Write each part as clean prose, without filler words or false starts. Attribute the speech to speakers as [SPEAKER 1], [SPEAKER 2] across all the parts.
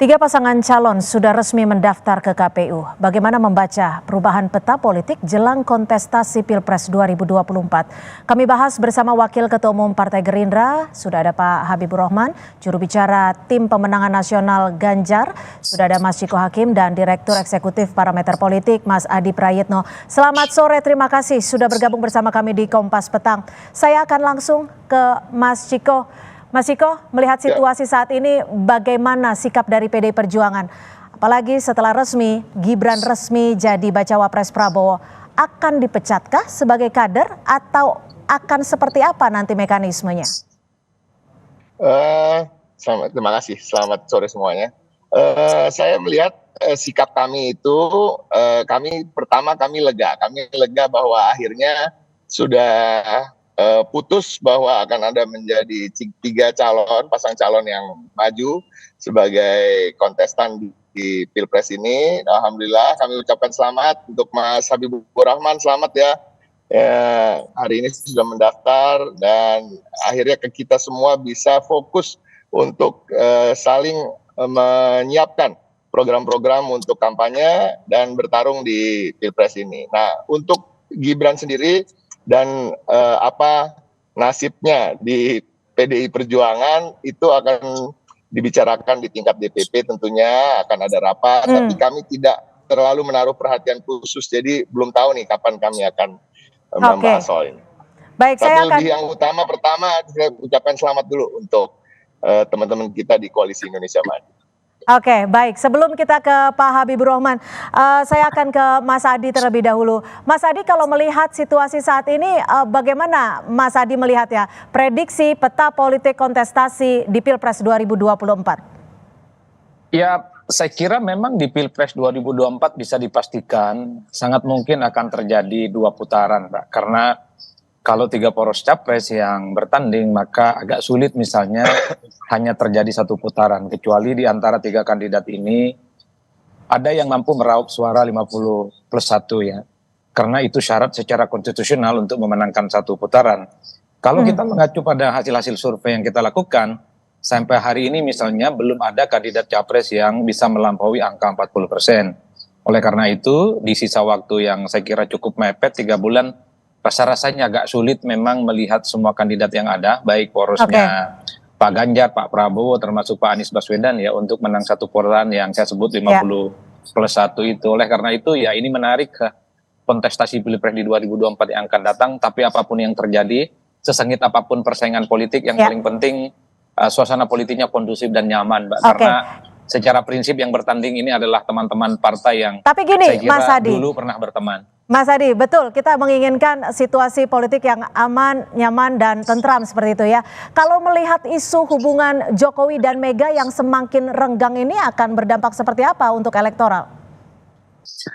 [SPEAKER 1] Tiga pasangan calon sudah resmi mendaftar ke KPU. Bagaimana membaca perubahan peta politik jelang kontestasi Pilpres 2024? Kami bahas bersama Wakil Ketua Umum Partai Gerindra, sudah ada Pak Habibur Rahman, juru bicara Tim Pemenangan Nasional Ganjar, sudah ada Mas Ciko Hakim, dan Direktur Eksekutif Parameter Politik, Mas Adi Prayitno. Selamat sore, terima kasih sudah bergabung bersama kami di Kompas Petang. Saya akan langsung ke Mas Ciko. Mas Ciko, melihat situasi saat ini, bagaimana sikap dari PDI Perjuangan? Apalagi setelah Gibran resmi jadi bacawa pres Prabowo, akan dipecatkah sebagai kader atau akan seperti apa nanti mekanismenya?
[SPEAKER 2] Terima kasih, selamat sore semuanya. Saya melihat sikap kami itu, kami lega bahwa akhirnya sudah putus bahwa akan ada menjadi tiga pasang calon yang maju sebagai kontestan di Pilpres ini. Alhamdulillah kami ucapkan selamat untuk Mas Habibur Rahman, selamat ya. Hari ini sudah mendaftar dan akhirnya kita semua bisa fokus untuk saling menyiapkan program-program untuk kampanye dan bertarung di Pilpres ini. Nah, untuk Gibran sendiri dan apa nasibnya di PDI Perjuangan itu akan dibicarakan di tingkat DPP, tentunya akan ada rapat, tapi kami tidak terlalu menaruh perhatian khusus, jadi belum tahu nih kapan kami akan membahas soal ini.
[SPEAKER 1] Baik,
[SPEAKER 2] tapi yang utama pertama saya ucapkan selamat dulu untuk teman-teman kita di Koalisi Indonesia Maju.
[SPEAKER 1] Oke, baik. Sebelum kita ke Pak Habibur Rahman, saya akan ke Mas Adi terlebih dahulu. Mas Adi, kalau melihat situasi saat ini, bagaimana Mas Adi melihat ya prediksi peta politik kontestasi di Pilpres 2024?
[SPEAKER 3] Ya, saya kira memang di Pilpres 2024 bisa dipastikan sangat mungkin akan terjadi dua putaran, Pak. Karena kalau tiga poros capres yang bertanding, maka agak sulit misalnya hanya terjadi satu putaran. Kecuali di antara tiga kandidat ini ada yang mampu meraup suara 50+1 ya. Karena itu syarat secara konstitusional untuk memenangkan satu putaran. Kalau kita mengacu pada hasil-hasil survei yang kita lakukan, sampai hari ini misalnya belum ada kandidat capres yang bisa melampaui angka 40%. Oleh karena itu, di sisa waktu yang saya kira cukup mepet 3 bulan, rasa-rasanya agak sulit memang melihat semua kandidat yang ada, baik porosnya Pak Ganjar, Pak Prabowo, termasuk Pak Anies Baswedan ya, untuk menang satu putaran yang saya sebut 50+1 itu. Oleh karena itu ya ini menarik ke kontestasi Pilpres di 2024 yang akan datang, tapi apapun yang terjadi, sesengit apapun persaingan politik, yang paling penting suasana politiknya kondusif dan nyaman, Mbak. Karena secara prinsip yang bertanding ini adalah teman-teman partai yang saya kira
[SPEAKER 1] Mas Adi,
[SPEAKER 3] dulu pernah berteman.
[SPEAKER 1] Mas Adi, betul, kita menginginkan situasi politik yang aman, nyaman, dan tentram seperti itu ya. Kalau melihat isu hubungan Jokowi dan Mega yang semakin renggang ini akan berdampak seperti apa untuk elektoral?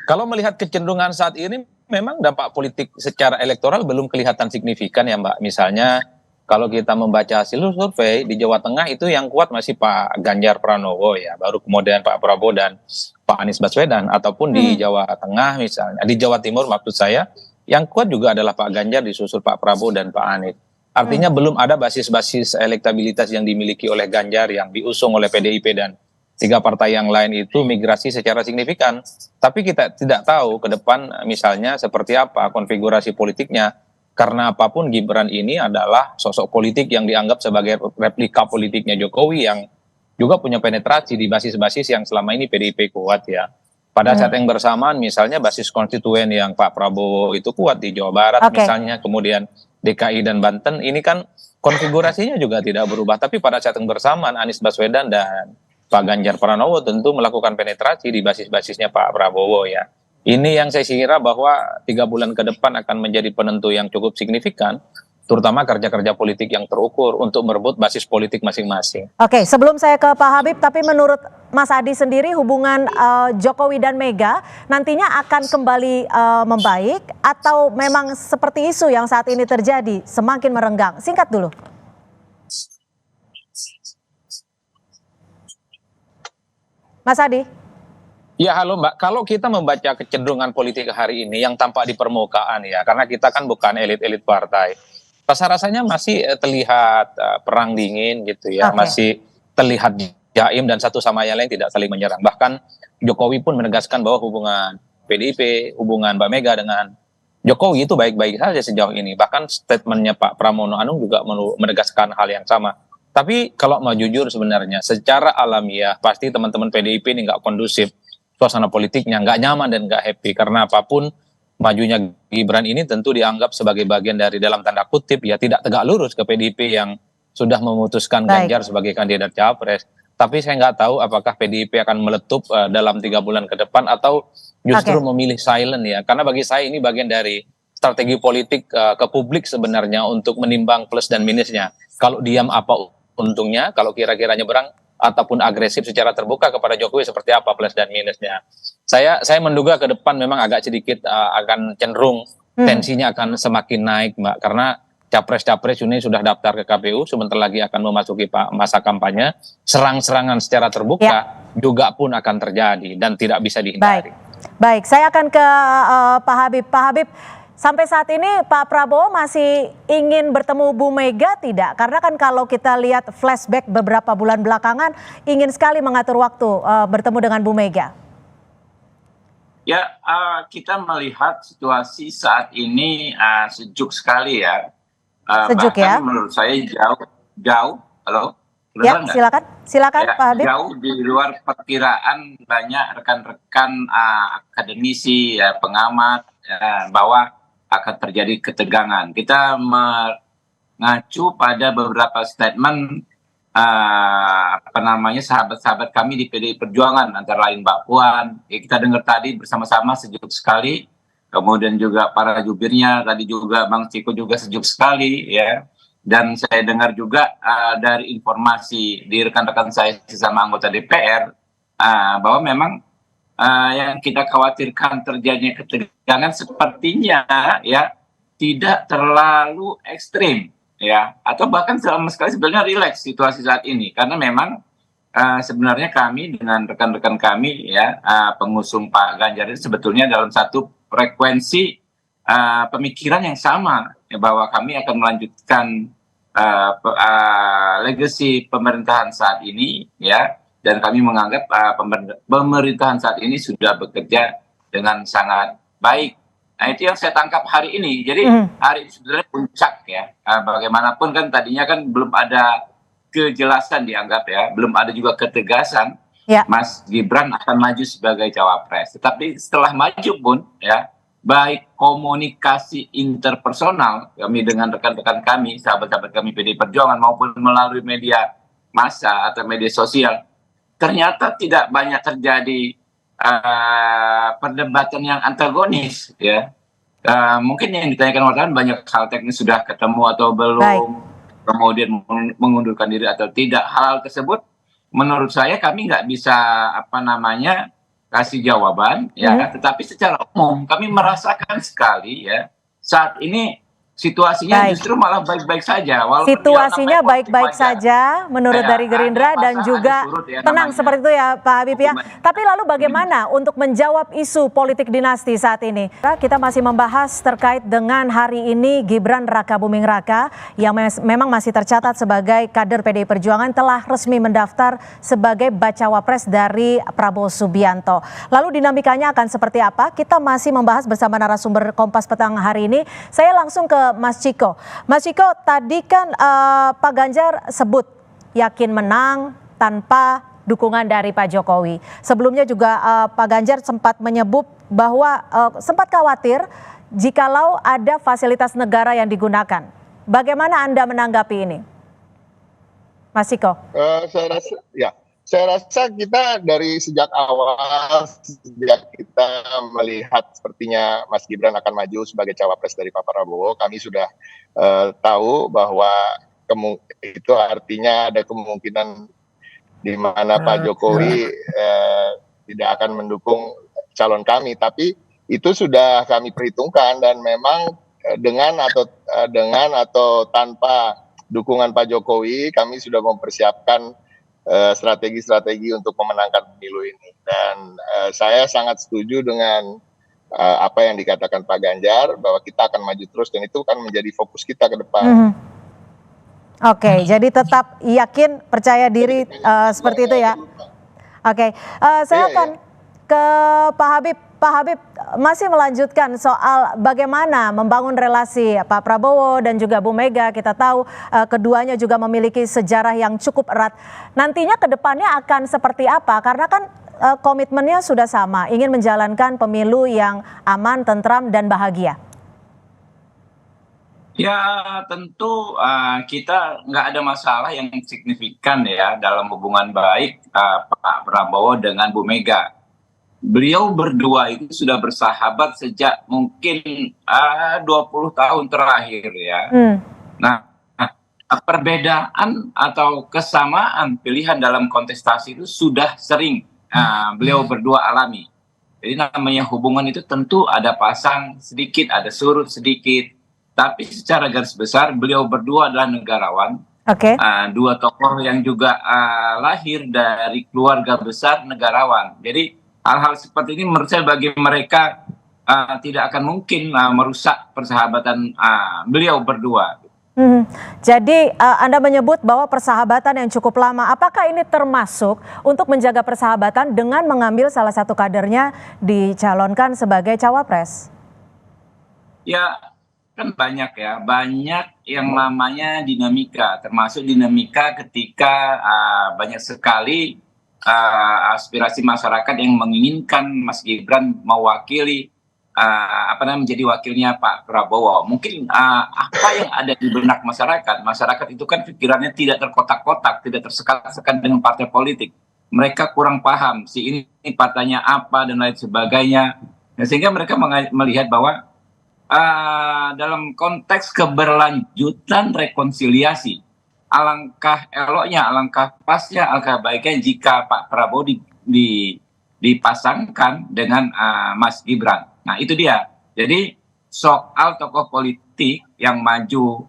[SPEAKER 3] Kalau melihat kecenderungan saat ini, memang dampak politik secara elektoral belum kelihatan signifikan ya Mbak. Misalnya kalau kita membaca hasil survei di Jawa Tengah itu yang kuat masih Pak Ganjar Pranowo ya, baru kemudian Pak Prabowo dan Pak Anies Baswedan, ataupun di Jawa Tengah misalnya, di Jawa Timur maksud saya, yang kuat juga adalah Pak Ganjar disusul Pak Prabowo dan Pak Anies. Artinya belum ada basis-basis elektabilitas yang dimiliki oleh Ganjar yang diusung oleh PDIP dan tiga partai yang lain itu migrasi secara signifikan. Tapi kita tidak tahu ke depan misalnya seperti apa konfigurasi politiknya. Karena apapun Gibran ini adalah sosok politik yang dianggap sebagai replika politiknya Jokowi yang juga punya penetrasi di basis-basis yang selama ini PDIP kuat ya. Pada saat yang bersamaan misalnya basis konstituen yang Pak Prabowo itu kuat di Jawa Barat misalnya, kemudian DKI dan Banten, ini kan konfigurasinya juga tidak berubah. Tapi pada saat yang bersamaan Anies Baswedan dan Pak Ganjar Pranowo tentu melakukan penetrasi di basis-basisnya Pak Prabowo ya. Ini yang saya kira bahwa 3 bulan ke depan akan menjadi penentu yang cukup signifikan, terutama kerja-kerja politik yang terukur untuk merebut basis politik masing-masing.
[SPEAKER 1] Oke, sebelum saya ke Pak Habib, tapi menurut Mas Adi sendiri hubungan Jokowi dan Mega nantinya akan kembali membaik atau memang seperti isu yang saat ini terjadi semakin merenggang? Singkat dulu. Mas Adi.
[SPEAKER 3] Ya halo Mbak, kalau kita membaca kecenderungan politik hari ini yang tampak di permukaan ya, karena kita kan bukan elit-elit partai, rasa-rasanya masih terlihat perang dingin gitu ya, masih terlihat jaim dan satu sama yang lain tidak saling menyerang. Bahkan Jokowi pun menegaskan bahwa hubungan PDIP, hubungan Mbak Mega dengan Jokowi itu baik-baik saja sejauh ini. Bahkan statementnya Pak Pramono Anung juga menegaskan hal yang sama. Tapi kalau mau jujur sebenarnya secara alamiah pasti teman-teman PDIP ini nggak kondusif. Suasana politiknya nggak nyaman dan nggak happy. Karena apapun majunya Gibran ini tentu dianggap sebagai bagian dari dalam tanda kutip ya tidak tegak lurus ke PDIP yang sudah memutuskan Ganjar sebagai kandidat capres. Tapi saya nggak tahu apakah PDIP akan meletup dalam 3 bulan ke depan atau justru memilih silent ya. Karena bagi saya ini bagian dari strategi politik ke publik sebenarnya untuk menimbang plus dan minusnya. Kalau diam apa untungnya, kalau kira-kira nyeberang ataupun agresif secara terbuka kepada Jokowi seperti apa plus dan minusnya. Saya menduga ke depan memang agak sedikit akan cenderung tensinya akan semakin naik, Mbak, karena capres-capres ini sudah daftar ke KPU, sebentar lagi akan memasuki masa kampanye, serang-serangan secara terbuka juga pun akan terjadi dan tidak bisa dihindari.
[SPEAKER 1] Baik, saya akan ke Pak Habib. Pak Habib, sampai saat ini Pak Prabowo masih ingin bertemu Bu Mega tidak? Karena kan kalau kita lihat flashback beberapa bulan belakangan, ingin sekali mengatur waktu bertemu dengan Bu Mega.
[SPEAKER 4] Ya, kita melihat situasi saat ini sejuk sekali ya.
[SPEAKER 1] Sejuk ya?
[SPEAKER 4] Menurut saya jauh. Halo?
[SPEAKER 1] Ya, silakan
[SPEAKER 4] ya,
[SPEAKER 1] Pak Habib.
[SPEAKER 4] Jauh di luar perkiraan banyak rekan-rekan akademisi, pengamat, bahwa akan terjadi ketegangan. Kita mengacu pada beberapa statement sahabat-sahabat kami di PDI Perjuangan, antara lain Mbak Puan, kita dengar tadi bersama-sama sejuk sekali. Kemudian juga para jubirnya tadi juga Bang Ciko juga sejuk sekali ya. Dan saya dengar juga dari informasi di rekan-rekan saya sesama anggota DPR bahwa memang yang kita khawatirkan terjadinya ketegangan sepertinya ya tidak terlalu ekstrim ya, atau bahkan sama sekali sebenarnya rileks situasi saat ini, karena memang sebenarnya kami dengan rekan-rekan kami ya pengusung Pak Ganjar itu sebetulnya dalam satu frekuensi pemikiran yang sama ya, bahwa kami akan melanjutkan legacy pemerintahan saat ini ya, dan kami menganggap pemerintahan saat ini sudah bekerja dengan sangat baik. Nah, itu yang saya tangkap hari ini. Jadi hari ini sebenarnya puncak ya. Bagaimanapun kan tadinya kan belum ada kejelasan dianggap ya, belum ada juga ketegasan Mas Gibran akan maju sebagai cawapres. Tetapi setelah maju pun ya, baik komunikasi interpersonal kami dengan rekan-rekan kami, sahabat-sahabat kami PDI Perjuangan maupun melalui media massa atau media sosial, ternyata tidak banyak terjadi perdebatan yang antagonis ya. Mungkin yang ditanyakan wartawan banyak hal teknis, sudah ketemu atau belum, kemudian mengundurkan diri atau tidak. Hal tersebut menurut saya kami nggak bisa kasih jawaban ya, tetapi secara umum kami merasakan sekali ya saat ini situasinya justru malah baik-baik saja.
[SPEAKER 1] Situasinya baik-baik saja menurut dari Gerindra dan juga tenang seperti itu ya Pak Habib ya. Tapi lalu bagaimana untuk menjawab isu politik dinasti saat ini? Kita masih membahas terkait dengan hari ini Gibran Rakabuming Raka yang memang masih tercatat sebagai kader PDI Perjuangan telah resmi mendaftar sebagai bacawa pres dari Prabowo Subianto. Lalu dinamikanya akan seperti apa? Kita masih membahas bersama narasumber Kompas Petang hari ini. Saya langsung ke Mas Ciko. Mas Ciko, tadi kan Pak Ganjar sebut yakin menang tanpa dukungan dari Pak Jokowi. Sebelumnya juga Pak Ganjar sempat menyebut bahwa sempat khawatir jikalau ada fasilitas negara yang digunakan. Bagaimana Anda menanggapi ini, Mas Ciko?
[SPEAKER 2] Saya rasa kita dari sejak awal, sejak kita melihat sepertinya Mas Gibran akan maju sebagai cawapres dari Pak Prabowo, kami sudah tahu bahwa itu artinya ada kemungkinan di mana Pak Jokowi tidak akan mendukung calon kami. Tapi itu sudah kami perhitungkan, dan memang dengan atau tanpa dukungan Pak Jokowi, kami sudah mempersiapkan strategi-strategi untuk memenangkan pemilu ini. Dan saya sangat setuju dengan apa yang dikatakan Pak Ganjar, bahwa kita akan maju terus dan itu kan menjadi fokus kita ke depan.
[SPEAKER 1] Oke, jadi tetap yakin, percaya diri seperti itu ya. Oke, saya
[SPEAKER 2] Iya,
[SPEAKER 1] akan
[SPEAKER 2] iya.
[SPEAKER 1] ke Pak Habib. Pak Habib masih melanjutkan soal bagaimana membangun relasi Pak Prabowo dan juga Bu Mega. Kita tahu keduanya juga memiliki sejarah yang cukup erat. Nantinya ke depannya akan seperti apa? Karena kan komitmennya sudah sama, ingin menjalankan pemilu yang aman, tentram, dan bahagia.
[SPEAKER 4] Ya tentu kita nggak ada masalah yang signifikan ya dalam hubungan baik Pak Prabowo dengan Bu Mega. Beliau berdua itu sudah bersahabat sejak mungkin 20 tahun terakhir ya.
[SPEAKER 1] Hmm,
[SPEAKER 4] Nah, perbedaan atau kesamaan pilihan dalam kontestasi itu sudah sering beliau berdua alami. Jadi namanya hubungan itu tentu ada pasang sedikit, ada surut sedikit. Tapi secara garis besar beliau berdua adalah negarawan.
[SPEAKER 1] Oke.
[SPEAKER 4] Dua tokoh yang juga lahir dari keluarga besar negarawan. Jadi hal-hal seperti ini menurut saya bagi mereka tidak akan mungkin merusak persahabatan beliau berdua.
[SPEAKER 1] Mhm. Jadi Anda menyebut bahwa persahabatan yang cukup lama. Apakah ini termasuk untuk menjaga persahabatan dengan mengambil salah satu kadernya dicalonkan sebagai cawapres?
[SPEAKER 4] Ya kan banyak ya, banyak yang namanya dinamika, termasuk dinamika ketika banyak sekali aspirasi masyarakat yang menginginkan Mas Gibran mewakili menjadi wakilnya Pak Prabowo. Mungkin apa yang ada di benak masyarakat, masyarakat itu kan pikirannya tidak terkotak-kotak, tidak tersekat-sekat dengan partai politik. Mereka kurang paham si ini partainya apa dan lain sebagainya. Nah, sehingga mereka melihat bahwa dalam konteks keberlanjutan rekonsiliasi, alangkah eloknya, alangkah pasnya, alangkah baiknya jika Pak Prabowo dipasangkan dengan Mas Gibran. Nah itu dia. Jadi soal tokoh politik yang maju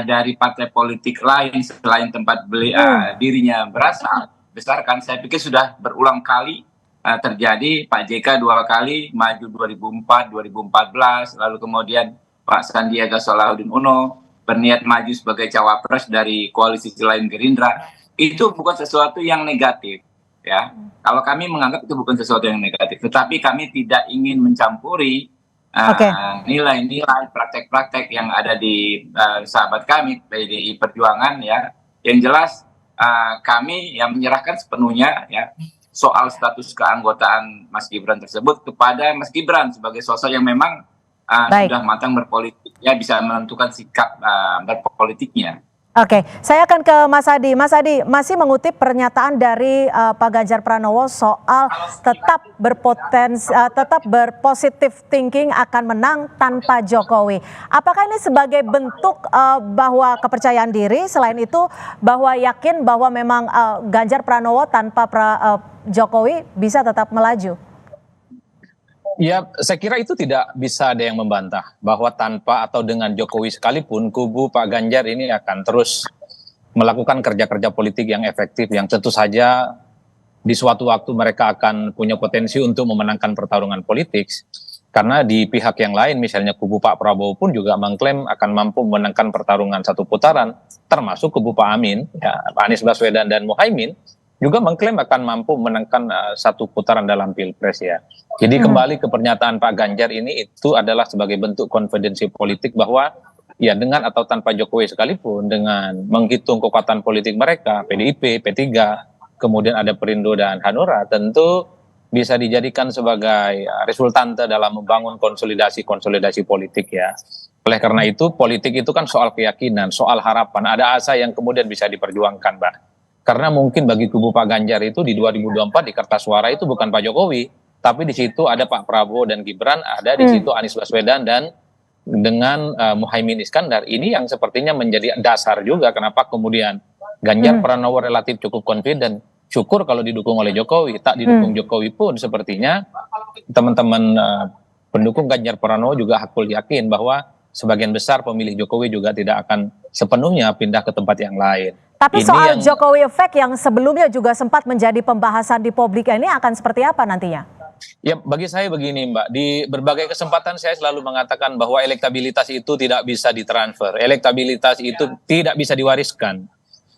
[SPEAKER 4] dari partai politik lain selain tempat dirinya berasal, besarkan, saya pikir sudah berulang kali terjadi. Pak JK 2 kali maju 2004, 2014, lalu kemudian Pak Sandiaga Salahuddin Uno berniat maju sebagai cawapres dari koalisi selain Gerindra. Itu bukan sesuatu yang negatif, ya. Kalau kami menganggap itu bukan sesuatu yang negatif, tetapi kami tidak ingin mencampuri nilai-nilai praktek-praktek yang ada di sahabat kami PDI Perjuangan, ya. Yang jelas kami yang menyerahkan sepenuhnya ya soal status keanggotaan Mas Gibran tersebut kepada Mas Gibran sebagai sosok yang memang sudah matang berpolitik, ya, bisa menentukan sikap berpolitiknya.
[SPEAKER 1] Oke, saya akan ke Mas Adi. Mas Adi masih mengutip pernyataan dari Pak Ganjar Pranowo soal tetap berpositif thinking akan menang tanpa Jokowi. Apakah ini sebagai bentuk bahwa kepercayaan diri, selain itu bahwa yakin bahwa memang Ganjar Pranowo tanpa Jokowi bisa tetap melaju?
[SPEAKER 3] Ya, saya kira itu tidak bisa ada yang membantah bahwa tanpa atau dengan Jokowi sekalipun kubu Pak Ganjar ini akan terus melakukan kerja-kerja politik yang efektif, yang tentu saja di suatu waktu mereka akan punya potensi untuk memenangkan pertarungan politik. Karena di pihak yang lain, misalnya kubu Pak Prabowo pun juga mengklaim akan mampu memenangkan pertarungan satu putaran, termasuk kubu Pak Amin, ya, Pak Anies Baswedan dan Muhaimin juga mengklaim akan mampu memenangkan satu putaran dalam Pilpres, ya. Jadi kembali ke pernyataan Pak Ganjar ini, itu adalah sebagai bentuk konfidensi politik bahwa ya dengan atau tanpa Jokowi sekalipun, dengan menghitung kekuatan politik mereka, PDIP, P3, kemudian ada Perindo dan Hanura, tentu bisa dijadikan sebagai resultante dalam membangun konsolidasi politik, ya. Oleh karena itu, politik itu kan soal keyakinan, soal harapan, ada asa yang kemudian bisa diperjuangkan, Mbak. Karena mungkin bagi kubu Pak Ganjar itu di 2024 di kertas suara itu bukan Pak Jokowi, tapi di situ ada Pak Prabowo dan Gibran, ada di situ Anies Baswedan dan dengan Muhaimin Iskandar. Ini yang sepertinya menjadi dasar juga kenapa kemudian Ganjar Pranowo relatif cukup confident. Syukur kalau didukung oleh Jokowi, tak didukung Jokowi pun sepertinya teman-teman pendukung Ganjar Pranowo juga hakul yakin bahwa sebagian besar pemilih Jokowi juga tidak akan sepenuhnya pindah ke tempat yang lain.
[SPEAKER 1] Tapi soal Jokowi Effect yang sebelumnya juga sempat menjadi pembahasan di publik ini akan seperti apa nantinya?
[SPEAKER 3] Ya, bagi saya begini, Mbak. Di berbagai kesempatan saya selalu mengatakan bahwa elektabilitas itu tidak bisa ditransfer. Elektabilitas itu tidak bisa diwariskan.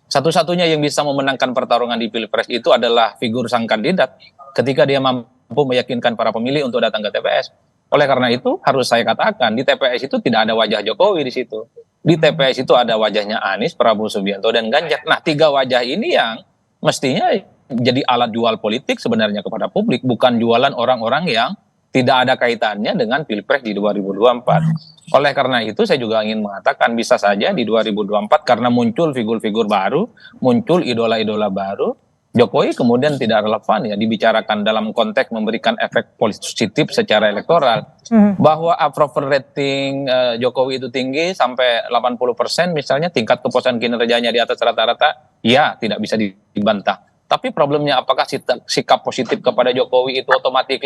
[SPEAKER 3] Satu-satunya yang bisa memenangkan pertarungan di Pilpres itu adalah figur sang kandidat ketika dia mampu meyakinkan para pemilih untuk datang ke TPS. Oleh karena itu, harus saya katakan, di TPS itu tidak ada wajah Jokowi di situ. Di TPS itu ada wajahnya Anies, Prabowo Subianto, dan Ganjar. Nah, tiga wajah ini yang mestinya jadi alat jual politik sebenarnya kepada publik, bukan jualan orang-orang yang tidak ada kaitannya dengan Pilpres di 2024. Oleh karena itu saya juga ingin mengatakan bisa saja di 2024 karena muncul figur-figur baru, muncul idola-idola baru, Jokowi kemudian tidak relevan ya dibicarakan dalam konteks memberikan efek positif secara elektoral. Bahwa approval rating Jokowi itu tinggi sampai 80% misalnya, tingkat kepuasan kinerjanya di atas rata-rata, ya tidak bisa dibantah. Tapi problemnya apakah sikap positif kepada Jokowi itu otomatis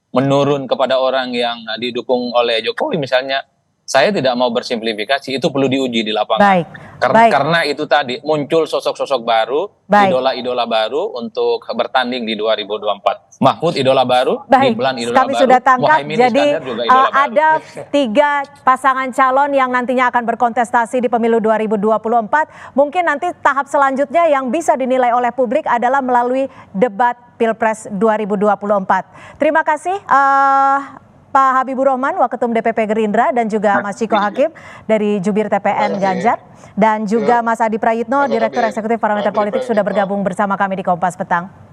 [SPEAKER 3] menurun kepada orang yang didukung oleh Jokowi misalnya? Saya tidak mau bersimplifikasi, itu perlu diuji di lapangan.
[SPEAKER 1] Baik.
[SPEAKER 3] Karena itu tadi muncul sosok-sosok baru, idola-idola baru untuk bertanding di 2024. Mahfud idola baru, Gibran idola
[SPEAKER 1] kami
[SPEAKER 3] baru,
[SPEAKER 1] sudah tangkap.
[SPEAKER 3] Muhaimin
[SPEAKER 1] Jadi
[SPEAKER 3] Iskandar juga idola
[SPEAKER 1] ada
[SPEAKER 3] baru.
[SPEAKER 1] 3 pasangan calon yang nantinya akan berkontestasi di pemilu 2024. Mungkin nanti tahap selanjutnya yang bisa dinilai oleh publik adalah melalui debat Pilpres 2024. Terima kasih Pak Habibur Rahman, Waketum DPP Gerindra, dan juga Mas Ciko Hakim dari Jubir TPN Ganjar, dan juga Mas Adi Prayitno, Direktur Eksekutif Parameter Politik, sudah bergabung bersama kami di Kompas Petang.